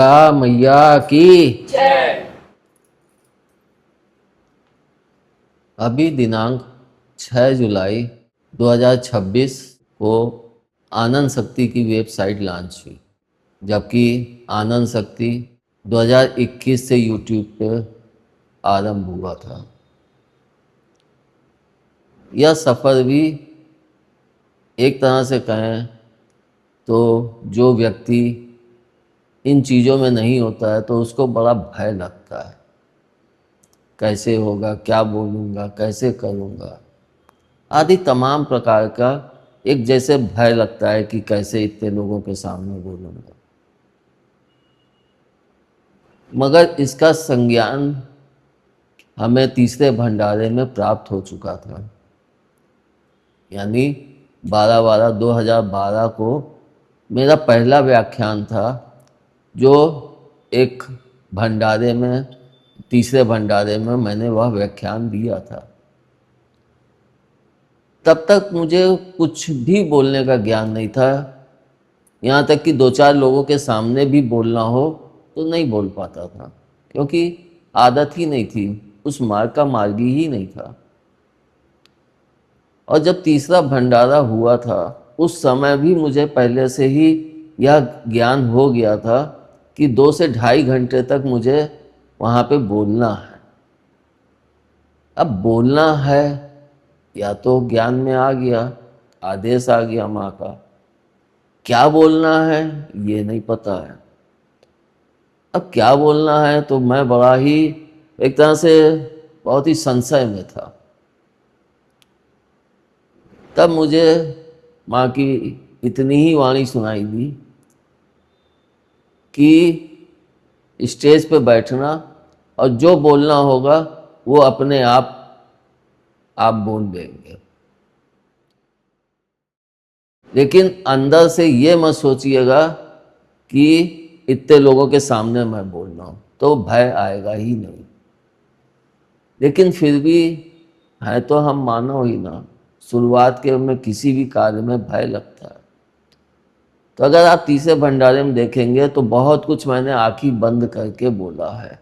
दुर्गा मैया की जय। अभी दिनांक 6 जुलाई 2026 को आनंद शक्ति की वेबसाइट लॉन्च हुई, जबकि आनंद शक्ति 2021 से यूट्यूब पे आरंभ हुआ था। यह सफ़र भी एक तरह से कहें तो जो व्यक्ति इन चीज़ों में नहीं होता है तो उसको बड़ा भय लगता है, कैसे होगा, क्या बोलूँगा, कैसे करूँगा आदि तमाम प्रकार का एक जैसे भय लगता है कि कैसे इतने लोगों के सामने बोलूँगा। मगर इसका संज्ञान हमें तीसरे भंडारे में प्राप्त हो चुका था, यानी 12/12/2012 को मेरा पहला व्याख्यान था जो एक भंडारे में, तीसरे भंडारे में मैंने वह व्याख्यान दिया था। तब तक मुझे कुछ भी बोलने का ज्ञान नहीं था, यहाँ तक कि 2-4 लोगों के सामने भी बोलना हो तो नहीं बोल पाता था, क्योंकि आदत ही नहीं थी, उस मार्ग का मार्गी ही नहीं था। और जब तीसरा भंडारा हुआ था उस समय भी मुझे पहले से ही यह ज्ञान हो गया था कि 2 से ढाई घंटे तक मुझे वहाँ पे बोलना है। अब बोलना है या तो ज्ञान में आ गया, आदेश आ गया माँ का, क्या बोलना है ये नहीं पता है। अब क्या बोलना है तो मैं बड़ा ही एक तरह से बहुत ही संशय में था। तब मुझे माँ की इतनी ही वाणी सुनाई दी कि स्टेज पे बैठना और जो बोलना होगा वो अपने आप बोल देंगे, लेकिन अंदर से ये मत सोचिएगा कि इतने लोगों के सामने मैं बोल रहा हूँ, तो भय आएगा ही नहीं। लेकिन फिर भी है तो हम मानव ही ना, शुरुआत के में किसी भी कार्य में भय लगता है। तो अगर आप तीसरे भंडारे में देखेंगे तो बहुत कुछ मैंने आंखें बंद करके बोला है,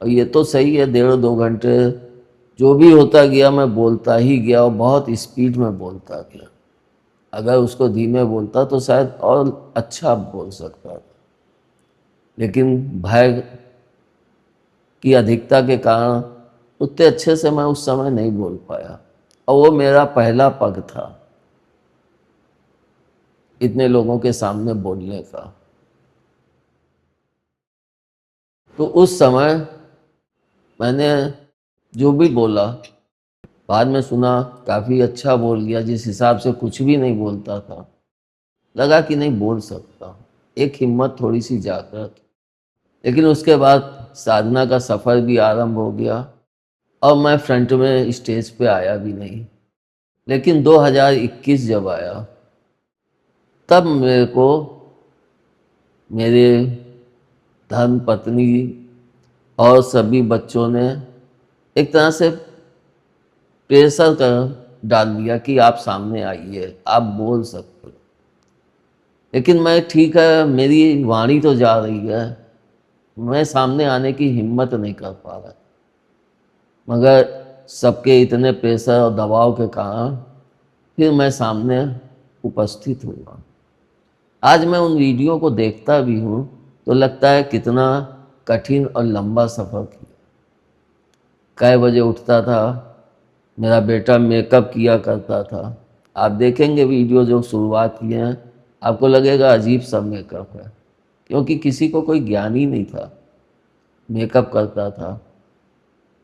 और ये तो सही है, 1.5-2 घंटे जो भी होता गया मैं बोलता ही गया, और बहुत स्पीड में बोलता गया। अगर उसको धीमे बोलता तो शायद और अच्छा बोल सकता था, लेकिन भय की अधिकता के कारण उतने अच्छे से मैं उस समय नहीं बोल पाया, और वो मेरा पहला पग था इतने लोगों के सामने बोलने का। तो उस समय मैंने जो भी बोला, बाद में सुना काफ़ी अच्छा बोल गया, जिस हिसाब से कुछ भी नहीं बोलता था, लगा कि नहीं बोल सकता, एक हिम्मत थोड़ी सी जागृत। लेकिन उसके बाद साधना का सफ़र भी आरंभ हो गया और मैं फ्रंट में स्टेज पे आया भी नहीं। लेकिन 2021 जब आया तब मेरे को मेरे धर्म पत्नी और सभी बच्चों ने एक तरह से प्रेशर कर डाल दिया कि आप सामने आइए, आप बोल सकते हो। लेकिन मैं ठीक है, मेरी वाणी तो जा रही है, मैं सामने आने की हिम्मत नहीं कर पा रहा, मगर सबके इतने प्रेशर और दबाव के कारण फिर मैं सामने उपस्थित हुआ। आज मैं उन वीडियो को देखता भी हूँ तो लगता है कितना कठिन और लंबा सफ़र किया। कै बजे उठता था, मेरा बेटा मेकअप किया करता था। आप देखेंगे वीडियो जो शुरुआत किए हैं, आपको लगेगा अजीब सा मेकअप है, क्योंकि किसी को कोई ज्ञान ही नहीं था। मेकअप करता था,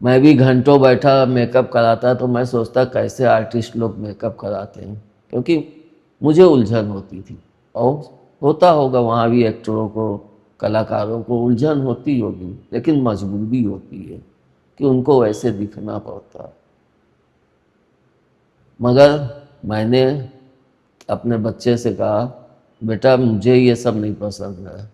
मैं भी घंटों बैठा मेकअप कराता, तो मैं सोचता कैसे आर्टिस्ट लोग मेकअप कराते हैं, क्योंकि मुझे उलझन होती थी। और होता होगा वहाँ भी एक्टरों को, कलाकारों को उलझन होती होगी, लेकिन मजबूरी होती है कि उनको वैसे दिखना पड़ता है। मगर मैंने अपने बच्चे से कहा, बेटा मुझे ये सब नहीं पसंद है,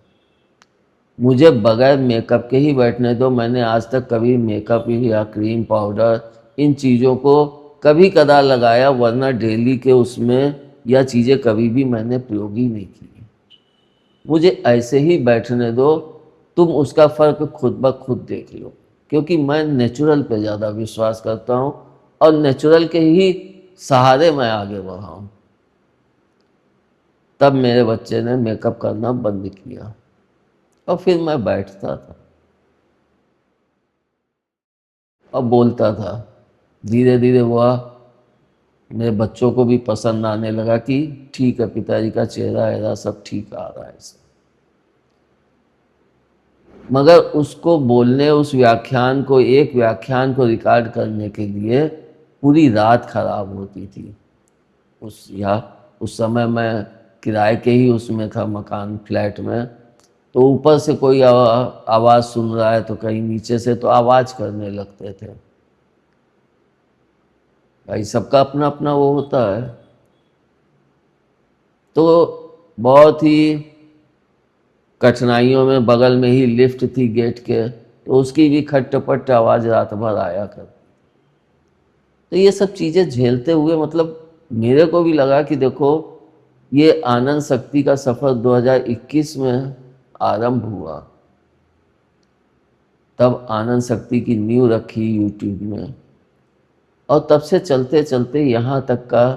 मुझे बगैर मेकअप के ही बैठने दो। मैंने आज तक कभी मेकअप या क्रीम पाउडर इन चीज़ों को कभी कदा लगाया, वरना डेली के उसमें यह चीज़ें कभी भी मैंने प्रयोग ही नहीं की। मुझे ऐसे ही बैठने दो तुम उसका फर्क खुद ब खुद देख लो, क्योंकि मैं नेचुरल पे ज़्यादा विश्वास करता हूँ और नेचुरल के ही सहारे मैं आगे बढ़ा हूँ। तब मेरे बच्चे ने मेकअप करना बंद किया और फिर मैं बैठता था और बोलता था। धीरे धीरे हुआ, मेरे बच्चों को भी पसंद आने लगा कि ठीक है, पिताजी का चेहरा एरा सब ठीक आ रहा है इसमें। मगर उसको बोलने, उस व्याख्यान को, एक व्याख्यान को रिकॉर्ड करने के लिए पूरी रात खराब होती थी। उस समय मैं किराए के ही उसमें था, मकान फ्लैट में। तो ऊपर से कोई आवाज़ सुन रहा है तो कहीं नीचे से तो आवाज़ करने लगते थे। भाई सबका अपना अपना वो होता है। तो बहुत ही कठिनाइयों में बगल में ही लिफ्ट थी गेट के, तो उसकी भी खटपट आवाज़ रात भर आया कर। तो ये सब चीज़ें झेलते हुए मतलब मेरे को भी लगा कि देखो, ये आनंद शक्ति का सफ़र 2021 में आरंभ हुआ। तब आनंद शक्ति की नींव रखी यूट्यूब में, और तब से चलते चलते यहाँ तक का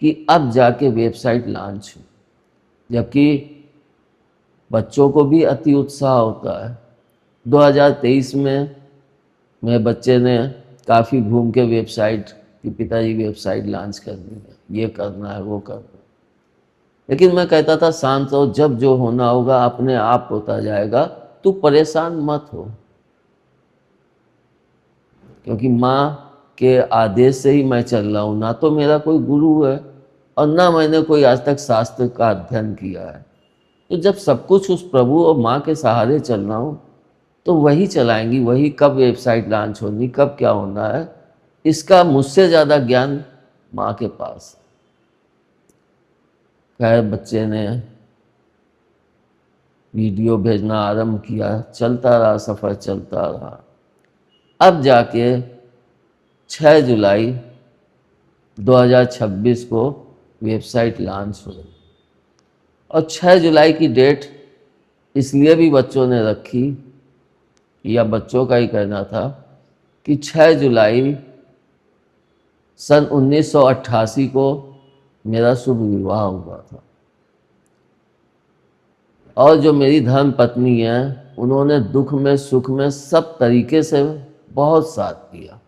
कि अब जाके वेबसाइट लॉन्च हुई। जबकि बच्चों को भी अति उत्साह होता है। 2023 में मेरे बच्चे ने काफ़ी घूम के वेबसाइट कि पिताजी वेबसाइट लॉन्च करनी है, ये करना है, वो करना है। लेकिन मैं कहता था शांत रहो, जब जो होना होगा अपने आप होता जाएगा, तू परेशान मत हो। क्योंकि माँ के आदेश से ही मैं चल रहा हूँ, ना तो मेरा कोई गुरु है और ना मैंने कोई आज तक शास्त्र का अध्ययन किया है। तो जब सब कुछ उस प्रभु और माँ के सहारे चल रहा हूँ, तो वही चलाएंगी, वही कब वेबसाइट लॉन्च होनी, कब क्या होना है, इसका मुझसे ज़्यादा ज्ञान माँ के पास है। खैर बच्चे ने वीडियो भेजना आरंभ किया, चलता रहा, सफ़र चलता रहा। अब जाके 6 जुलाई 2026 को वेबसाइट लॉन्च हुई। और 6 जुलाई की डेट इसलिए भी बच्चों ने रखी, या बच्चों का ही कहना था, कि 6 जुलाई सन 1988 को मेरा शुभ विवाह हुआ था। और जो मेरी धर्म पत्नी है, उन्होंने दुख में सुख में सब तरीके से बहुत साथ दिया।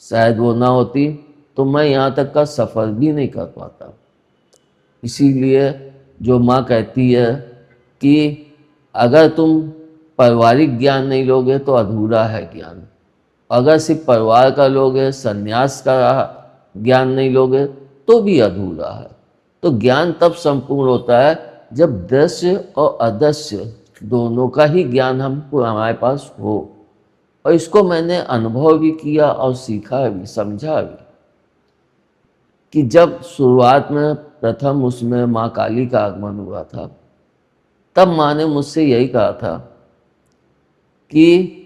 शायद वो ना होती तो मैं यहाँ तक का सफ़र भी नहीं कर पाता। इसीलिए जो माँ कहती है कि अगर तुम पारिवारिक ज्ञान नहीं लोगे तो अधूरा है ज्ञान, अगर सिर्फ परिवार का लोगे, संन्यास का ज्ञान नहीं लोगे तो भी अधूरा है। तो ज्ञान तब संपूर्ण होता है जब दृश्य और अदृश्य दोनों का ही ज्ञान हमको, हमारे पास हो। और इसको मैंने अनुभव भी किया और सीखा भी, समझा भी, कि जब शुरुआत में प्रथम उसमें माँ काली का आगमन हुआ था, तब माँ ने मुझसे यही कहा था कि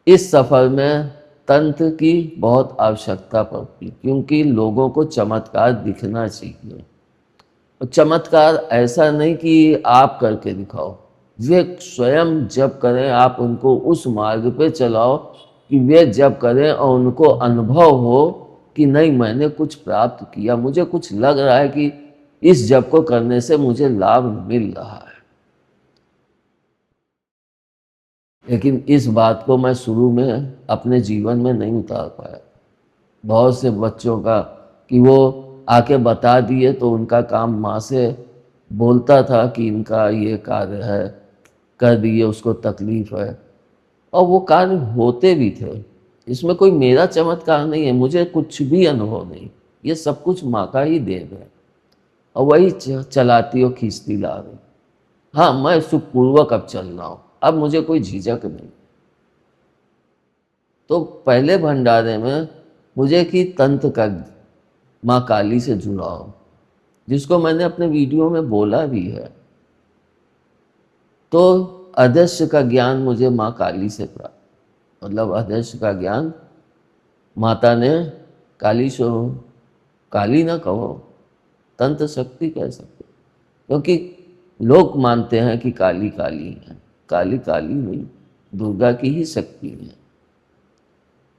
इस सफ़र में तंत्र की बहुत आवश्यकता पड़ती, क्योंकि लोगों को चमत्कार दिखना चाहिए। और चमत्कार ऐसा नहीं कि आप करके दिखाओ, वे स्वयं जप करें, आप उनको उस मार्ग पे चलाओ कि वे जप करें और उनको अनुभव हो कि नहीं, मैंने कुछ प्राप्त किया, मुझे कुछ लग रहा है कि इस जप को करने से मुझे लाभ मिल रहा है। लेकिन इस बात को मैं शुरू में अपने जीवन में नहीं उतार पाया। बहुत से बच्चों का कि वो आके बता दिए तो उनका काम माँ से बोलता था कि इनका ये कार्य है, कर दिए, उसको तकलीफ है, और वो कार्य होते भी थे। इसमें कोई मेरा चमत्कार नहीं है, मुझे कुछ भी अनुभव नहीं, ये सब कुछ माँ का ही देन है, और वही चलाती और खींचती ला रही। हाँ, मैं सुखपूर्वक अब चल रहा हूँ, अब मुझे कोई झिझक नहीं। तो पहले भंडारे में मुझे कि तंत्र का माँ काली से जुड़ाव, जिसको मैंने अपने वीडियो में बोला भी है। तो अदृश्य का ज्ञान मुझे माँ काली से प्राप्त, मतलब अदृश्य का ज्ञान माता ने काली से, काली ना कहो, तंत्र शक्ति कह सकते, क्योंकि लोग मानते हैं कि काली काली है, काली काली नहीं, दुर्गा की ही शक्ति है।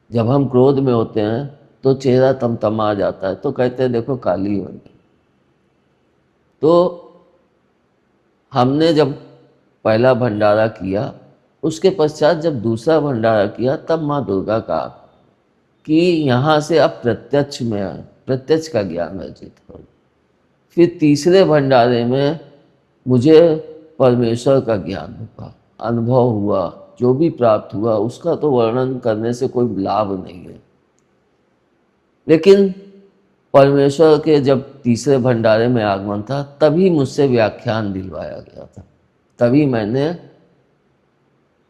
जब हम क्रोध में होते हैं तो चेहरा तमतमा जाता है, तो कहते हैं देखो काली हो गई। तो हमने जब पहला भंडारा किया, उसके पश्चात जब दूसरा भंडारा किया, तब माँ दुर्गा का कि यहाँ से अब प्रत्यक्ष में आए, प्रत्यक्ष का ज्ञान अर्जित हो। फिर तीसरे भंडारे में मुझे परमेश्वर का ज्ञान हुआ, अनुभव हुआ, जो भी प्राप्त हुआ उसका तो वर्णन करने से कोई लाभ नहीं है। लेकिन परमेश्वर के जब तीसरे भंडारे में आगमन था, तभी मुझसे व्याख्यान दिलवाया गया था, तभी मैंने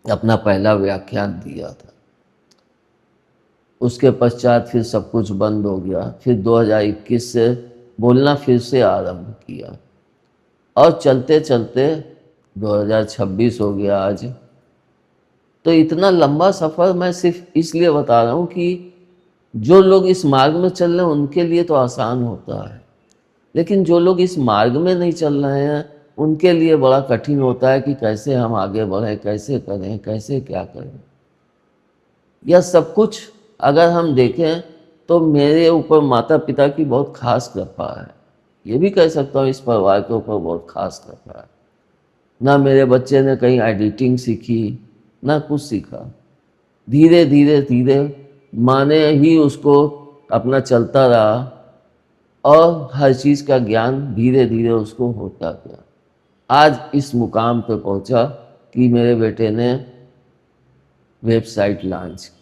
अपना पहला व्याख्यान दिया था। उसके पश्चात फिर सब कुछ बंद हो गया। फिर 2021 से बोलना फिर से आरंभ किया और चलते चलते 2026 हो गया आज। तो इतना लंबा सफ़र मैं सिर्फ इसलिए बता रहा हूँ कि जो लोग इस मार्ग में चल रहे हैं उनके लिए तो आसान होता है, लेकिन जो लोग इस मार्ग में नहीं चल रहे हैं उनके लिए बड़ा कठिन होता है कि कैसे हम आगे बढ़ें, कैसे करें, कैसे क्या करें। यह सब कुछ अगर हम देखें तो मेरे ऊपर माता पिता की बहुत खास कृपा है। ये भी कह सकता हूँ इस परिवार के ऊपर बहुत खास कृपा है। ना मेरे बच्चे ने कहीं एडिटिंग सीखी, ना कुछ सीखा। धीरे धीरे धीरे माँ ने ही उसको अपना चलता रहा और हर चीज़ का ज्ञान धीरे धीरे उसको होता गया। आज इस मुकाम पे पहुँचा कि मेरे बेटे ने वेबसाइट लॉन्च की।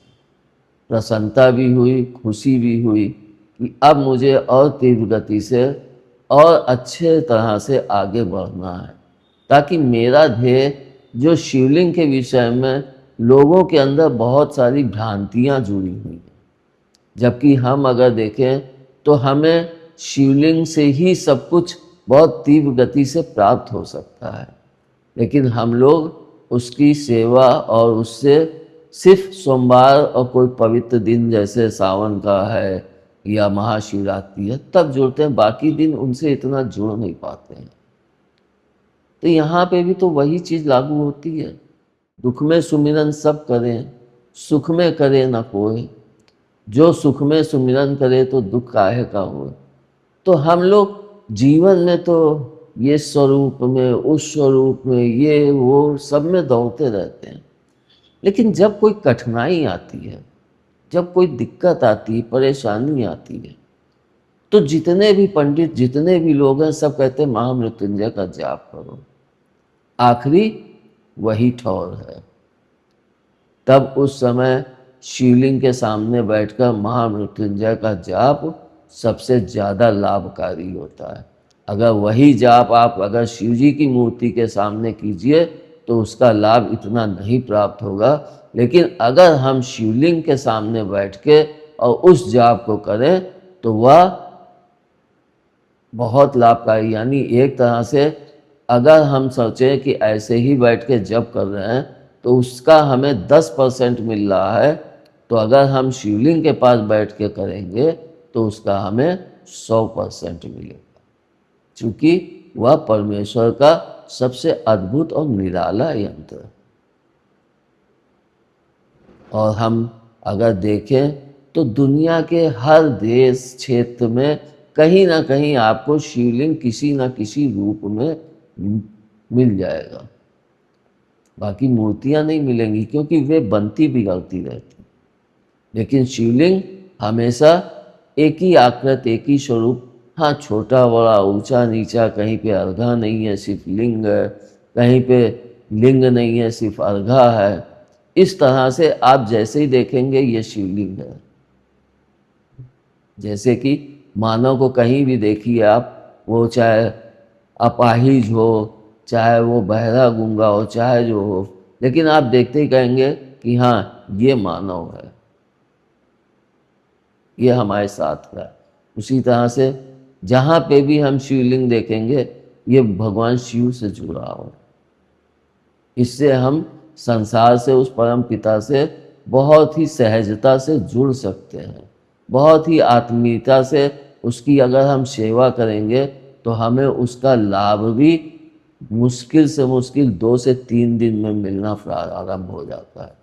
प्रसन्नता भी हुई, खुशी भी हुई कि अब मुझे और तीव्र गति से और अच्छे तरह से आगे बढ़ना है, ताकि मेरा ध्येय जो शिवलिंग के विषय में लोगों के अंदर बहुत सारी भ्रांतियाँ जुड़ी हुई हैं, जबकि हम अगर देखें तो हमें शिवलिंग से ही सब कुछ बहुत तीव्र गति से प्राप्त हो सकता है, लेकिन हम लोग उसकी सेवा और उससे सिर्फ सोमवार और कोई पवित्र दिन जैसे सावन का है या महाशिवरात्रि है तब जुड़ते हैं, बाकी दिन उनसे इतना जुड़ नहीं पाते हैं। तो यहाँ पे भी तो वही चीज़ लागू होती है, दुख में सुमिरन सब करें, सुख में करे न कोई, जो सुख में सुमिरन करे तो दुख काहे का हो। तो हम लोग जीवन में तो ये स्वरूप में, उस स्वरूप में, ये वो सब में दौड़ते रहते हैं, लेकिन जब कोई कठिनाई आती है, जब कोई दिक्कत आती है, परेशानी आती है, तो जितने भी पंडित, जितने भी लोग हैं, सब कहते हैं महामृत्युंजय का जाप करो। आखिरी वही ठौर है। तब उस समय शिवलिंग के सामने बैठकर महामृत्युंजय का जाप सबसे ज़्यादा लाभकारी होता है। अगर वही जाप आप अगर शिव जी की मूर्ति के सामने कीजिए तो उसका लाभ इतना नहीं प्राप्त होगा, लेकिन अगर हम शिवलिंग के सामने बैठ के और उस जाप को करें तो वह बहुत लाभकारी। यानी एक तरह से अगर हम सोचें कि ऐसे ही बैठ के जप कर रहे हैं तो उसका हमें 10% मिल रहा है, तो अगर हम शिवलिंग के पास बैठ के करेंगे तो उसका हमें 100% मिलेगा, क्योंकि वह परमेश्वर का सबसे अद्भुत और निराला यंत्र है। और हम अगर देखें तो दुनिया के हर देश क्षेत्र में कहीं ना कहीं आपको शिवलिंग किसी न किसी रूप में मिल जाएगा। बाकी मूर्तियां नहीं मिलेंगी क्योंकि वे बनती बिगड़ती रहती, लेकिन शिवलिंग हमेशा एक ही आकृति, एक ही स्वरूप। हाँ, छोटा बड़ा, ऊंचा नीचा, कहीं पे अर्घा नहीं है सिर्फ लिंग है, कहीं पे लिंग नहीं है सिर्फ अर्घा है। इस तरह से आप जैसे ही देखेंगे ये शिवलिंग है। जैसे कि मानव को कहीं भी देखिए आप, वो चाहे अपाहिज हो, चाहे वो बहरा गूंगा हो, चाहे जो हो, लेकिन आप देखते ही कहेंगे कि हाँ ये मानव है, ये हमारे साथ का है। उसी तरह से जहाँ पे भी हम शिवलिंग देखेंगे ये भगवान शिव से जुड़ा हो। इससे हम संसार से, उस परम पिता से बहुत ही सहजता से जुड़ सकते हैं, बहुत ही आत्मीयता से उसकी अगर हम सेवा करेंगे तो हमें उसका लाभ भी मुश्किल से मुश्किल 2 से 3 दिन में मिलना आरंभ हो जाता है।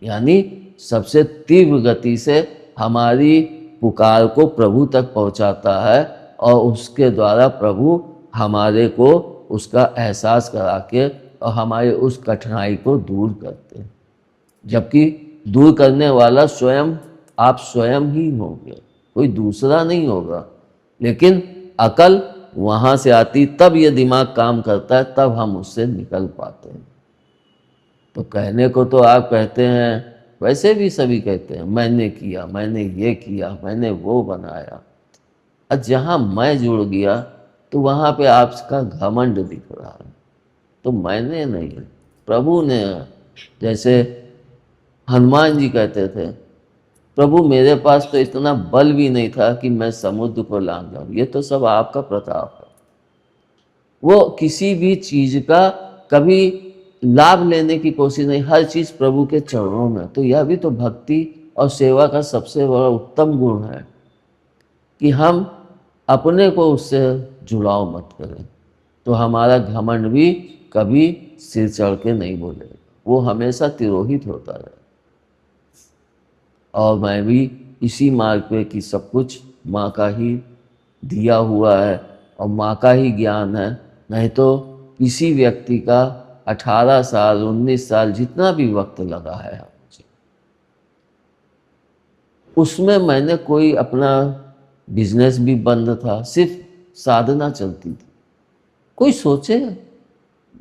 यानी सबसे तीव्र गति से हमारी पुकार को प्रभु तक पहुंचाता है और उसके द्वारा प्रभु हमारे को उसका एहसास करा के और हमारे उस कठिनाई को दूर करते हैं। जबकि दूर करने वाला स्वयं आप स्वयं ही होंगे, कोई दूसरा नहीं होगा। लेकिन अकल वहाँ से आती, तब ये दिमाग काम करता है, तब हम उससे निकल पाते हैं। तो कहने को तो आप कहते हैं, वैसे भी सभी कहते हैं मैंने किया, मैंने ये किया, मैंने वो बनाया। और जहाँ मैं जुड़ गया तो वहाँ पे आपका घमंड दिख रहा है। तो मैंने नहीं, प्रभु ने। जैसे हनुमान जी कहते थे, प्रभु मेरे पास तो इतना बल भी नहीं था कि मैं समुद्र को लांघ जाऊं, ये तो सब आपका प्रताप है। वो किसी भी चीज का कभी लाभ लेने की कोशिश नहीं, हर चीज प्रभु के चरणों में। तो यह भी तो भक्ति और सेवा का सबसे बड़ा उत्तम गुण है कि हम अपने को उससे जुड़ाव मत करें, तो हमारा घमंड भी कभी सिर चढ़ के नहीं बोलेगा, वो हमेशा तिरोहित होता रहे। और मैं भी इसी मार्ग पे कि सब कुछ माँ का ही दिया हुआ है और माँ का ही ज्ञान है। नहीं तो किसी व्यक्ति का 18 साल 19 साल जितना भी वक्त लगा है मुझे, उसमें मैंने कोई अपना बिजनेस भी बंद था, सिर्फ साधना चलती थी। कोई सोचे,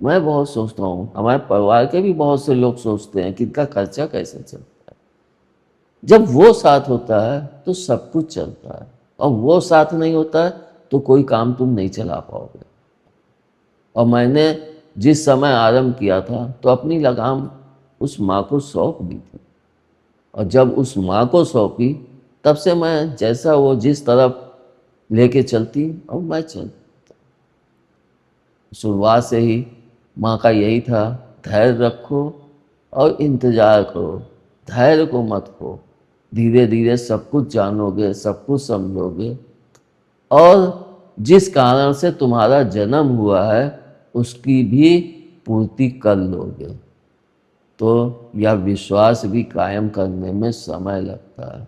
मैं बहुत सोचता हूँ, हमारे परिवार के भी बहुत से लोग सोचते हैं कि इनका खर्चा कैसे चलता है। जब वो साथ होता है तो सब कुछ चलता है, और वो साथ नहीं होता है तो कोई काम तुम नहीं चला पाओगे। और मैंने जिस समय आरंभ किया था तो अपनी लगाम उस माँ को सौंप दी थी, और जब उस माँ को सौंपी तब से मैं जैसा वो जिस तरफ लेके चलती और मैं चलता। शुरुआत से ही माँ का यही था, धैर्य रखो और इंतज़ार करो, धैर्य को मत खो, धीरे धीरे सब कुछ जानोगे, सब कुछ समझोगे, और जिस कारण से तुम्हारा जन्म हुआ है उसकी भी पूर्ति कर लोगे। तो यह विश्वास भी कायम करने में समय लगता है।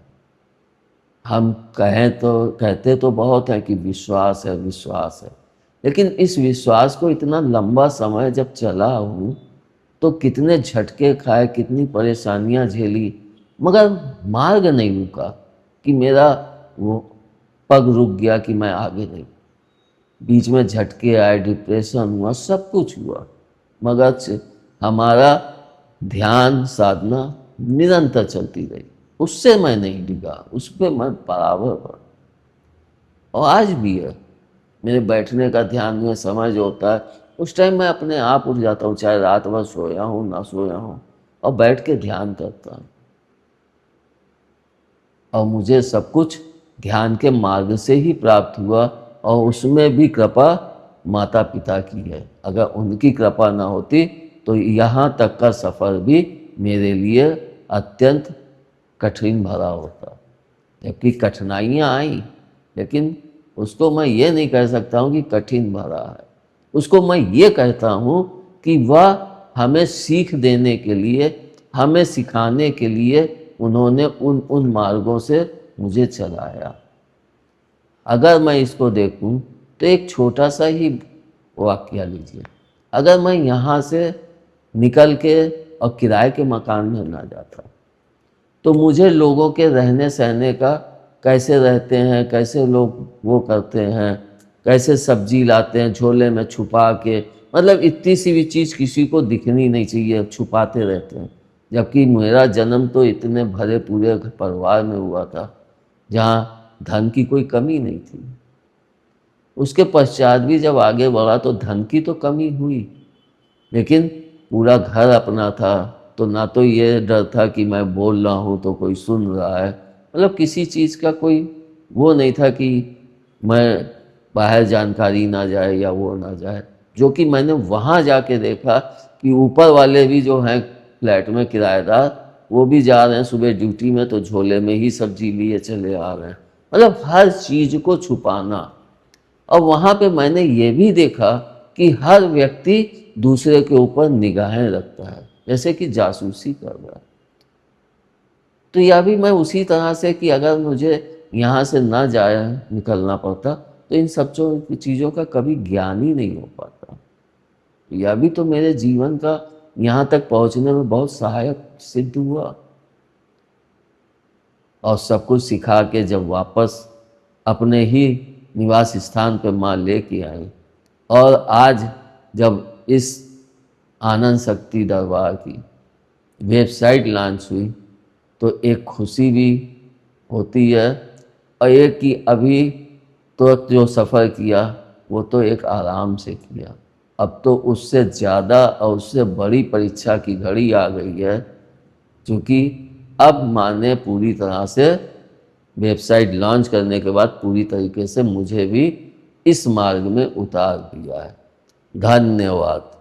हम कहते तो बहुत है कि विश्वास है, विश्वास है, लेकिन इस विश्वास को इतना लंबा समय जब चला हूँ तो कितने झटके खाए, कितनी परेशानियाँ झेली, मगर मार्ग नहीं रुका कि मेरा वो पग रुक गया कि मैं आगे नहीं। बीच में झटके आए, डिप्रेशन हुआ, सब कुछ हुआ, मगर हमारा ध्यान साधना निरंतर चलती रही, उससे मैं नहीं डिगा, उस पर मैं बराबर बढ़ा। और आज भी है, मेरे बैठने का ध्यान में समय जो होता है उस टाइम मैं अपने आप उठ जाता हूँ, चाहे रात भर सोया हूँ ना सोया हूँ, और बैठ के ध्यान करता हूँ। और मुझे सब कुछ ध्यान के मार्ग से ही प्राप्त हुआ, और उसमें भी कृपा माता पिता की है। अगर उनकी कृपा ना होती तो यहाँ तक का सफ़र भी मेरे लिए अत्यंत कठिन भरा होता। जबकि कठिनाइयाँ आई, लेकिन उसको मैं ये नहीं कह सकता हूँ कि कठिन भरा है, उसको मैं ये कहता हूँ कि वह हमें सीख देने के लिए, हमें सिखाने के लिए उन्होंने उन मार्गों से मुझे चलाया। अगर मैं इसको देखूं तो एक छोटा सा ही वाक्या लीजिए, अगर मैं यहाँ से निकल के और किराए के मकान में ना जाता तो मुझे लोगों के रहने सहने का, कैसे रहते हैं, कैसे लोग वो करते हैं, कैसे सब्जी लाते हैं झोले में छुपा के, मतलब इतनी सी भी चीज़ किसी को दिखनी नहीं चाहिए, छुपाते रहते हैं। जबकि मेरा जन्म तो इतने भरे पूरे परिवार में हुआ था जहाँ धन की कोई कमी नहीं थी। उसके पश्चात भी जब आगे बढ़ा तो धन की तो कमी हुई, लेकिन पूरा घर अपना था, तो ना तो ये डर था कि मैं बोल रहा हूँ तो कोई सुन रहा है, मतलब किसी चीज़ का कोई वो नहीं था कि मैं बाहर जानकारी ना जाए या वो ना जाए। जो कि मैंने वहाँ जाके देखा कि ऊपर वाले भी जो हैं फ्लैट में किराएदार, वो भी जा रहे हैं सुबह ड्यूटी में तो झोले में ही सब्जी लिए चले आ रहे हैं, मतलब हर चीज़ को छुपाना। और वहाँ पे मैंने ये भी देखा कि हर व्यक्ति दूसरे के ऊपर निगाहें रखता है, जैसे कि जासूसी कर रहा है। तो यह भी मैं उसी तरह से कि अगर मुझे यहाँ से ना जाया निकलना पड़ता तो इन सब चीज़ों का कभी ज्ञान ही नहीं हो पाता। यह भी तो मेरे जीवन का यहाँ तक पहुँचने में बहुत सहायक सिद्ध हुआ। और सब कुछ सिखा के जब वापस अपने ही निवास स्थान पर माँ लेके आई, और आज जब इस आनंद शक्ति दरबार की वेबसाइट लॉन्च हुई तो एक खुशी भी होती है, और एक कि अभी तो जो सफ़र किया वो तो एक आराम से किया। अब तो उससे ज़्यादा और उससे बड़ी परीक्षा की घड़ी आ गई है, क्योंकि अब माँ ने पूरी तरह से वेबसाइट लॉन्च करने के बाद पूरी तरीके से मुझे भी इस मार्ग में उतार दिया है। धन्यवाद।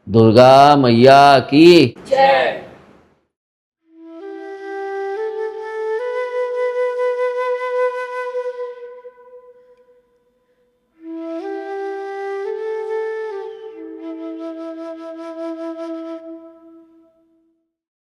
दुर्गा मैया की जय।